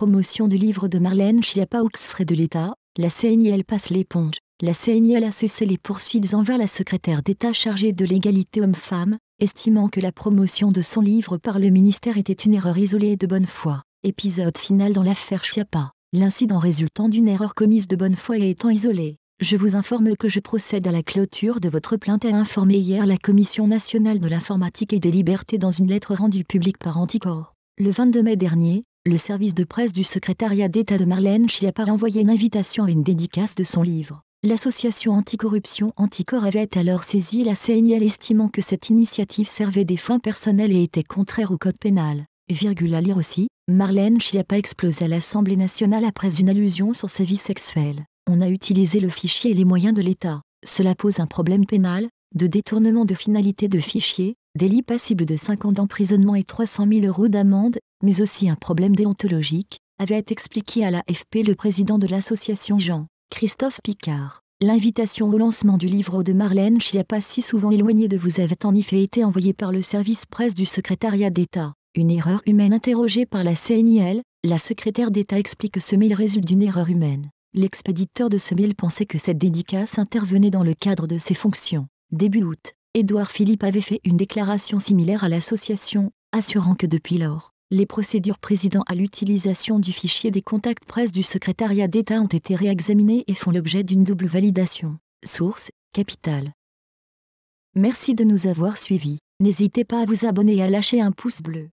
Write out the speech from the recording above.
promotion du livre de Marlène Schiappa aux frais de l'État, la CNIL passe l'éponge. La CNIL a cessé les poursuites envers la secrétaire d'État chargée de l'égalité homme-femme, estimant que la promotion de son livre par le ministère était une erreur isolée et de bonne foi. Épisode final dans l'affaire Schiappa. L'incident résultant d'une erreur commise de bonne foi et étant isolé. Je vous informe que je procède à la clôture de votre plainte, a informé hier la Commission nationale de l'informatique et des libertés dans une lettre rendue publique par Anticor. Le 22 mai dernier, le service de presse du secrétariat d'État de Marlène Schiappa a envoyé une invitation et une dédicace de son livre. L'association anticorruption Anticor avait alors saisi la CNIL estimant que cette initiative servait des fins personnelles et était contraire au code pénal. À lire aussi, Marlène Schiappa explose à l'Assemblée nationale après une allusion sur sa vie sexuelle. On a utilisé le fichier et les moyens de l'État. Cela pose un problème pénal, de détournement de finalité de fichier, délit passible de 5 ans d'emprisonnement et 300 000 € d'amende, mais aussi un problème déontologique, avait expliqué à l'AFP le président de l'association Jean-Christophe Picard. L'invitation au lancement du livre de Marlène Schiappa, si souvent éloignée de vous, avait en effet été envoyée par le service presse du secrétariat d'État. Une erreur humaine interrogée par la CNIL, la secrétaire d'État explique que ce mail résulte d'une erreur humaine. L'expéditeur de ce mail pensait que cette dédicace intervenait dans le cadre de ses fonctions. Début août, Édouard Philippe avait fait une déclaration similaire à l'association, assurant que depuis lors, les procédures présidant à l'utilisation du fichier des contacts presse du secrétariat d'État ont été réexaminées et font l'objet d'une double validation. Source, Capital. Merci de nous avoir suivis. N'hésitez pas à vous abonner et à lâcher un pouce bleu.